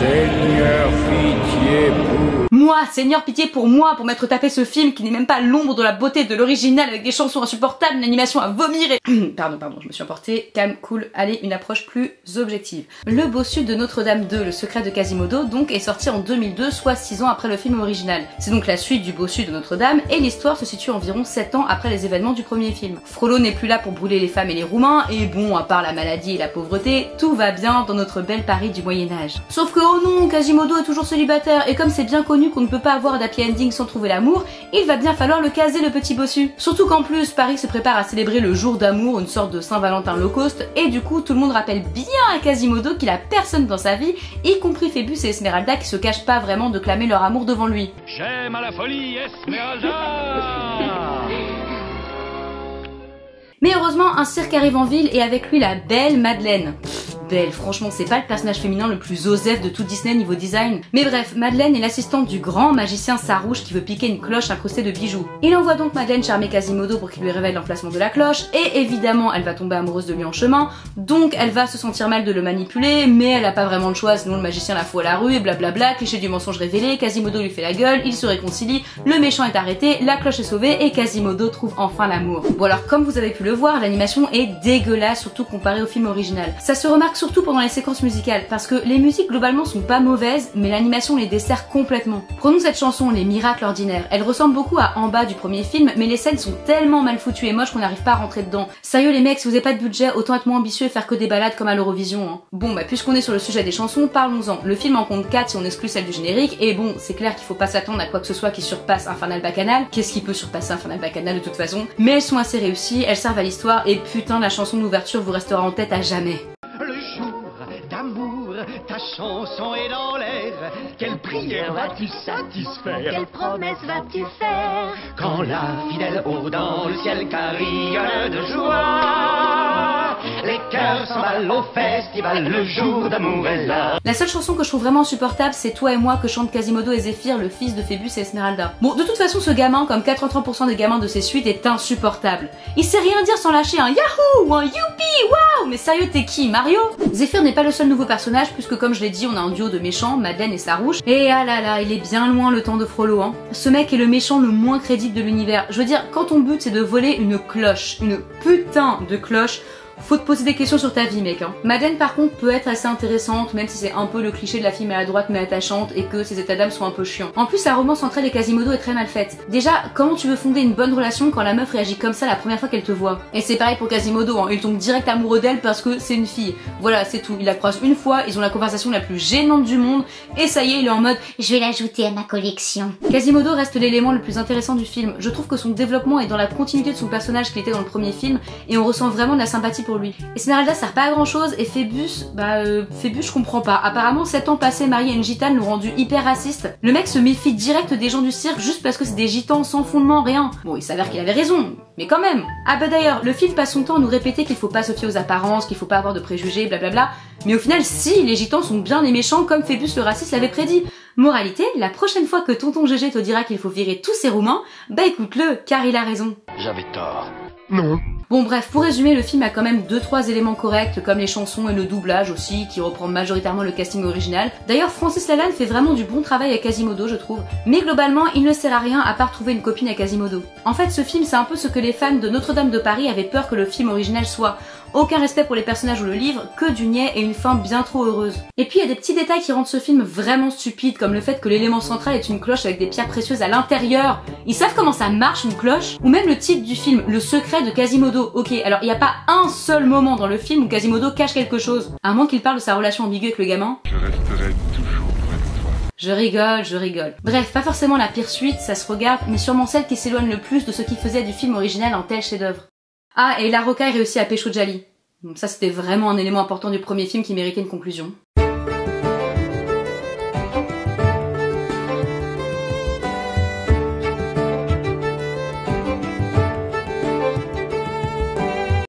Seigneur, pitié pour... Moi, Seigneur, pitié pour moi, pour m'être tapé ce film qui n'est même pas l'ombre de la beauté de l'original avec des chansons insupportables, une animation à vomir et... pardon, je me suis emportée. Calme, cool, allez, une approche plus objective. Le bossu de Notre-Dame 2, le secret de Quasimodo, donc, est sorti en 2002, soit 6 ans après le film original. C'est donc la suite du bossu de Notre-Dame, et l'histoire se situe environ 7 ans après les événements du premier film. Frollo n'est plus là pour brûler les femmes et les roumains, et bon, à part la maladie et la pauvreté, tout va bien dans notre bel Paris du Moyen-Âge. Sauf que, oh non, Quasimodo est toujours célibataire, et comme c'est bien connu qu'on ne peut pas avoir d'happy ending sans trouver l'amour, il va bien falloir le caser le petit bossu. Surtout qu'en plus, Paris se prépare à célébrer le jour d'amour, une sorte de Saint-Valentin low cost, et du coup tout le monde rappelle bien à Quasimodo qu'il a personne dans sa vie, y compris Phébus et Esmeralda qui se cachent pas vraiment de clamer leur amour devant lui. J'aime à la folie Esmeralda. Mais heureusement, un cirque arrive en ville et avec lui la belle Madeleine. Belle, franchement, c'est pas le personnage féminin le plus osef de tout Disney niveau design. Mais bref, Madeleine est l'assistante du grand magicien Sarouche qui veut piquer une cloche incrustée de bijoux. Il envoie donc Madeleine charmer Quasimodo pour qu'il lui révèle l'emplacement de la cloche, et évidemment, elle va tomber amoureuse de lui en chemin, donc elle va se sentir mal de le manipuler, mais elle a pas vraiment le choix, sinon le magicien la fout à la rue, et blablabla, cliché du mensonge révélé, Quasimodo lui fait la gueule, ils se réconcilient, le méchant est arrêté, la cloche est sauvée, et Quasimodo trouve enfin l'amour. Bon alors, comme vous avez pu le voir, l'animation est dégueulasse, surtout comparée au film original. Ça se remarque surtout pendant les séquences musicales, parce que les musiques globalement sont pas mauvaises, mais l'animation les dessert complètement. Prenons cette chanson, Les Miracles Ordinaires. Elle ressemble beaucoup à En bas du premier film, mais les scènes sont tellement mal foutues et moches qu'on n'arrive pas à rentrer dedans. Sérieux les mecs, si vous avez pas de budget, autant être moins ambitieux et faire que des balades comme à l'Eurovision. Hein. Bon bah puisqu'on est sur le sujet des chansons, parlons-en. Le film en compte 4 si on exclut celle du générique, et bon, c'est clair qu'il faut pas s'attendre à quoi que ce soit qui surpasse Infernal Bacchanal. Qu'est-ce qui peut surpasser Infernal Bacchanal de toute façon? Mais elles sont assez réussies, elles servent à l'histoire, et putain la chanson d'ouverture vous restera en tête à jamais. Ta chanson est dans l'air. Quelle prière vas-tu satisfaire? Quelle promesse vas-tu faire? Quand la fidèle haut dans le ciel carillonne de joie, les cœurs s'emballent au festival, le jour d'amour est là. La seule chanson que je trouve vraiment insupportable, c'est Toi et moi que chantent Quasimodo et Zéphyr, le fils de Phébus et Esmeralda. Bon, de toute façon, ce gamin, comme 83% des gamins de ses suites, est insupportable. Il sait rien dire sans lâcher un Yahoo ou un Youpi, waouh! Mais sérieux, t'es qui, Mario? Zéphyr n'est pas le seul nouveau personnage, puisque comme je l'ai dit, on a un duo de méchants, Madeleine et Sarouche. Et ah là là, il est bien loin le temps de Frollo, hein. Ce mec est le méchant le moins crédible de l'univers. Je veux dire, quand ton but c'est de voler une cloche, une putain de cloche, faut te poser des questions sur ta vie, mec. Hein. Madeleine, par contre, peut être assez intéressante, même si c'est un peu le cliché de la fille maladroite mais attachante et que ses états d'âme sont un peu chiants. En plus, la romance entre elle et Quasimodo est très mal faite. Déjà, comment tu veux fonder une bonne relation quand la meuf réagit comme ça la première fois qu'elle te voit? Et c'est pareil pour Quasimodo, hein. Il tombe direct amoureux d'elle parce que c'est une fille. Voilà, c'est tout. Il la croise une fois, ils ont la conversation la plus gênante du monde, et ça y est, il est en mode « je vais l'ajouter à ma collection ». Quasimodo reste l'élément le plus intéressant du film. Je trouve que son développement est dans la continuité de son personnage qu'il était dans le premier film, et on ressent vraiment de la sympathie pour lui. Esmeralda sert pas à grand chose, et Phébus, Phébus je comprends pas. Apparemment 7 ans passés marié à une gitane l'ont rendu hyper raciste. Le mec se méfie direct des gens du cirque juste parce que c'est des gitans sans fondement, rien. Bon, il s'avère qu'il avait raison, mais quand même. Ah bah d'ailleurs, le film passe son temps à nous répéter qu'il faut pas se fier aux apparences, qu'il faut pas avoir de préjugés, blablabla. Mais au final, si, les gitans sont bien les méchants comme Phébus le raciste l'avait prédit. Moralité, la prochaine fois que tonton GG te dira qu'il faut virer tous ses Roumains, bah écoute-le, car il a raison. J'avais tort. Non. Bon bref, pour résumer, le film a quand même 2-3 éléments corrects, comme les chansons et le doublage aussi, qui reprend majoritairement le casting original. D'ailleurs, Francis Lalanne fait vraiment du bon travail à Quasimodo, je trouve. Mais globalement, il ne sert à rien à part trouver une copine à Quasimodo. En fait, ce film, c'est un peu ce que les fans de Notre-Dame de Paris avaient peur que le film original soit. Aucun respect pour les personnages ou le livre, que du niais et une fin bien trop heureuse. Et puis il y a des petits détails qui rendent ce film vraiment stupide, comme le fait que l'élément central est une cloche avec des pierres précieuses à l'intérieur. Ils savent comment ça marche une cloche? Ou même le titre du film, Le secret de Quasimodo. Ok, alors il n'y a pas un seul moment dans le film où Quasimodo cache quelque chose. À moins qu'il parle de sa relation ambiguë avec le gamin. Je resterai toujours près de toi. Je rigole. Bref, pas forcément la pire suite, ça se regarde, mais sûrement celle qui s'éloigne le plus de ce qui faisait du film original un tel chef-d'œuvre. Ah, et la rocaille réussit à pécho Djali. Ça, c'était vraiment un élément important du premier film qui méritait une conclusion.